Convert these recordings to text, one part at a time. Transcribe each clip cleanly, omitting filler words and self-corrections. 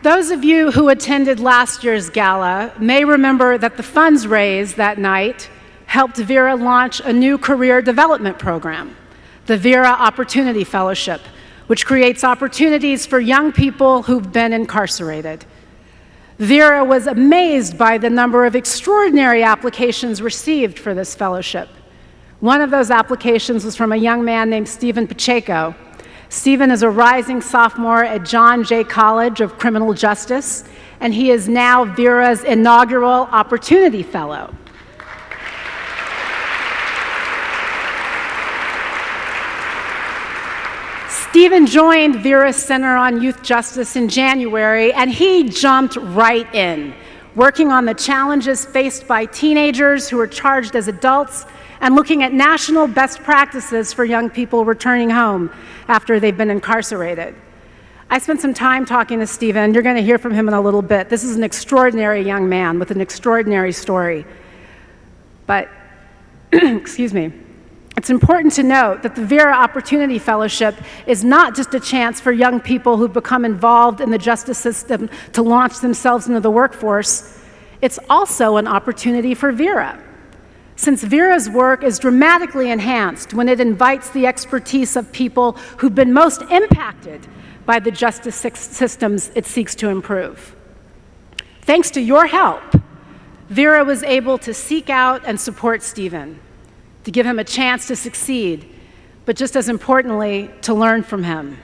Those of you who attended last year's gala may remember that the funds raised that night helped Vera launch a new career development program, the Vera Opportunity Fellowship, which creates opportunities for young people who've been incarcerated. Vera was amazed by the number of extraordinary applications received for this fellowship. One of those applications was from a young man named Steven Pacheco. Steven is a rising sophomore at John Jay College of Criminal Justice, and he is now Vera's inaugural Opportunity Fellow. Steven joined Vera's Center on Youth Justice in January, and he jumped right in, working on the challenges faced by teenagers who are charged as adults and looking at national best practices for young people returning home after they've been incarcerated. I spent some time talking to Steven. You're going to hear from him in a little bit. This is an extraordinary young man with an extraordinary story. But, excuse me, it's important to note that the Vera Opportunity Fellowship is not just a chance for young people who've become involved in the justice system to launch themselves into the workforce. It's also an opportunity for Vera, since Vera's work is dramatically enhanced when it invites the expertise of people who've been most impacted by the justice systems it seeks to improve. Thanks to your help, Vera was able to seek out and support Steven, to give him a chance to succeed, but just as importantly, to learn from him.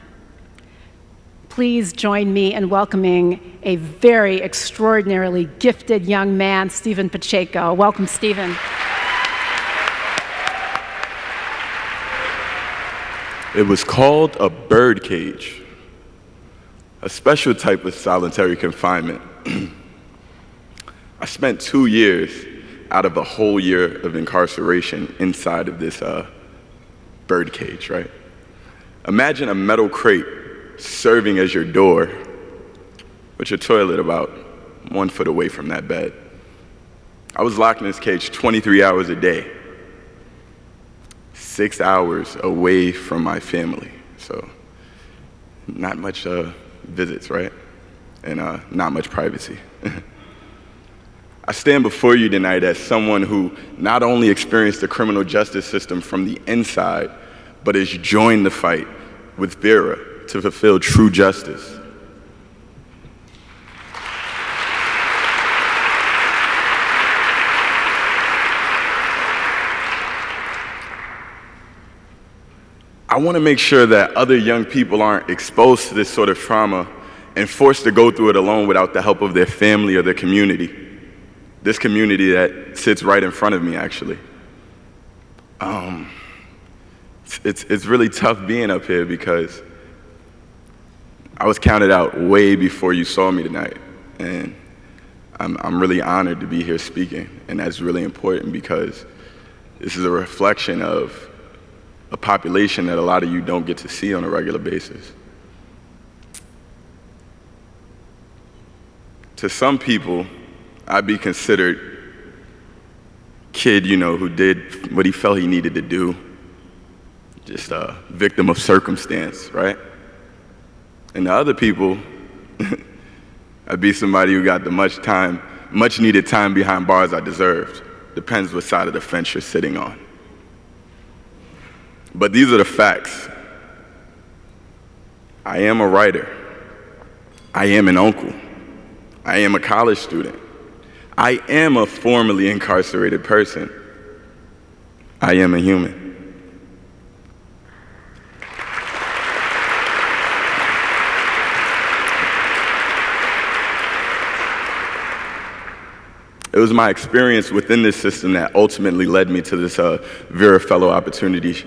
Please join me in welcoming a very extraordinarily gifted young man, Steven Pacheco. Welcome, Steven. It was called a bird cage, a special type of solitary confinement. I spent 2 years out of a whole year of incarceration inside of this bird cage, right? Imagine a metal crate serving as your door, with your toilet about 1 foot away from that bed. I was locked in this cage 23 hours a day, 6 hours away from my family. So not much visits, right? And not much privacy. I stand before you tonight as someone who not only experienced the criminal justice system from the inside, but has joined the fight with Vera to fulfill true justice. I want to make sure that other young people aren't exposed to this sort of trauma and forced to go through it alone without the help of their family or their community. This community that sits right in front of me, actually. It's really tough being up here because I was counted out way before you saw me tonight, and I'm really honored to be here speaking, and that's really important because this is a reflection of a population that a lot of you don't get to see on a regular basis. To some people, I'd be considered kid, who did what he felt he needed to do, just a victim of circumstance, right? And to other people, I'd be somebody who got the much needed time behind bars I deserved. Depends what side of the fence you're sitting on. But these are the facts. I am a writer. I am an uncle. I am a college student. I am a formerly incarcerated person. I am a human. It was my experience within this system that ultimately led me to this Vera Opportunity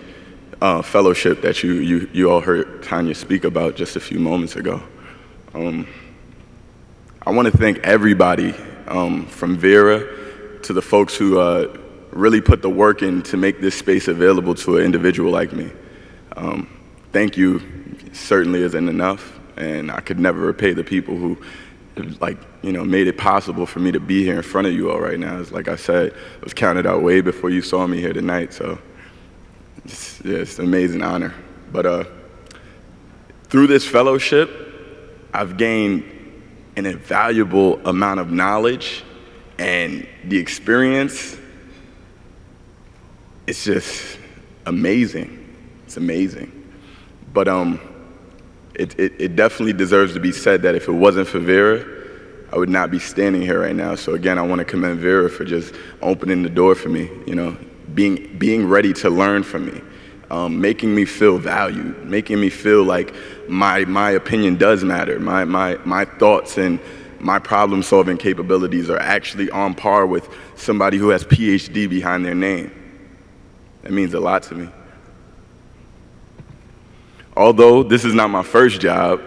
Fellowship that you all heard Tanya speak about just a few moments ago. I want to thank everybody from Vera to the folks who really put the work in to make this space available to an individual like me. Thank you certainly isn't enough, and I could never repay the people who made it possible for me to be here in front of you all right now. Like I said, I was counted out way before you saw me here tonight, so it's an amazing honor. But through this fellowship, I've gained an invaluable amount of knowledge, and the experience, it's just amazing. It's amazing. But it definitely deserves to be said that if it wasn't for Vera, I would not be standing here right now. So again, I want to commend Vera for just opening the door for me, you know, being ready to learn from me, making me feel valued, making me feel like my opinion does matter, my thoughts and my problem-solving capabilities are actually on par with somebody who has PhD behind their name. That means a lot to me. Although this is not my first job,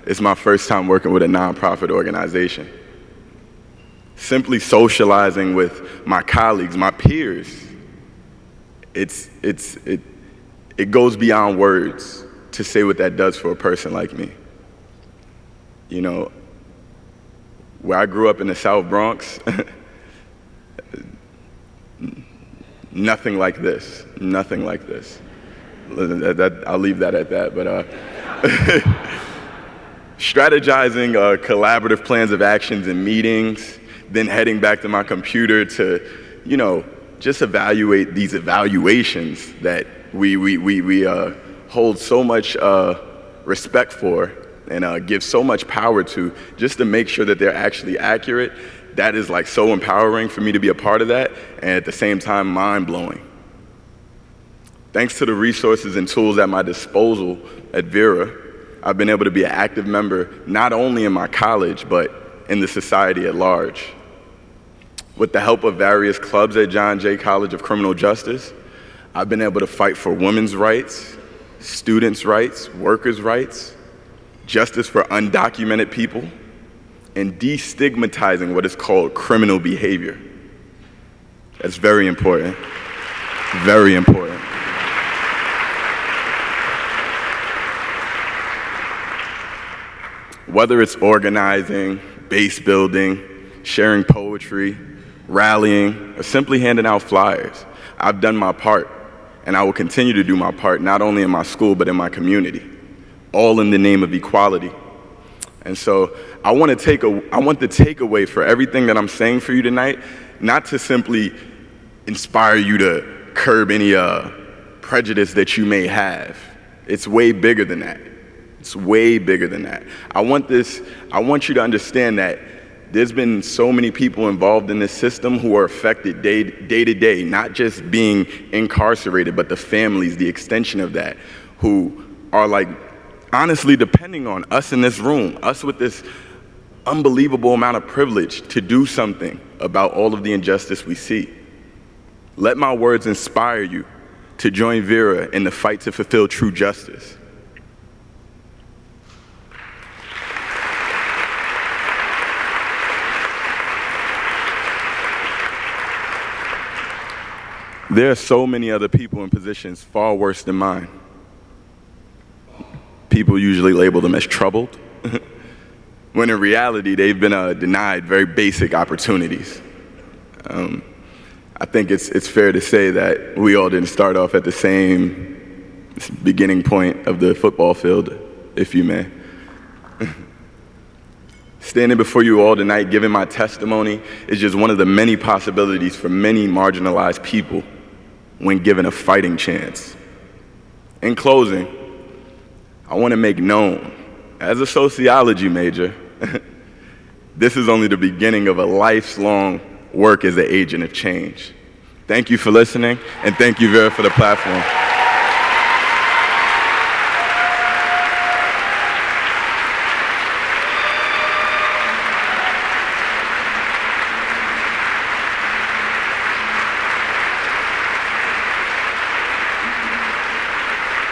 it's my first time working with a nonprofit organization. Simply socializing with my colleagues, my peers, it goes beyond words to say what that does for a person like me. You know, where I grew up in the South Bronx, nothing like this, nothing like this. I'll leave that at that, but strategizing collaborative plans of actions and meetings, then heading back to my computer to, you know, just evaluate these evaluations that we hold so much respect for and give so much power to, just to make sure that they're actually accurate. That is like so empowering for me to be a part of that, and at the same time mind-blowing. Thanks to the resources and tools at my disposal at Vera, I've been able to be an active member not only in my college, but in the society at large. With the help of various clubs at John Jay College of Criminal Justice, I've been able to fight for women's rights, students' rights, workers' rights, justice for undocumented people, and destigmatizing what is called criminal behavior. That's very important, very important. Whether it's organizing, base building, sharing poetry, rallying, or simply handing out flyers, I've done my part, and I will continue to do my part, not only in my school, but in my community, all in the name of equality. And so I want the takeaway for everything that I'm saying for you tonight, not to simply inspire you to curb any prejudice that you may have. It's way bigger than that. It's way bigger than that. I want you to understand that there's been so many people involved in this system who are affected day to day, not just being incarcerated, but the families, the extension of that, who are like honestly depending on us in this room, us with this unbelievable amount of privilege to do something about all of the injustice we see. Let my words inspire you to join Vera in the fight to fulfill true justice. There are so many other people in positions far worse than mine. People usually label them as troubled, when in reality they've been denied very basic opportunities. I think it's fair to say that we all didn't start off at the same beginning point of the football field, if you may. Standing before you all tonight, giving my testimony, is just one of the many possibilities for many marginalized people when given a fighting chance. In closing, I want to make known, as a sociology major, this is only the beginning of a lifelong work as an agent of change. Thank you for listening, and thank you, Vera, for the platform.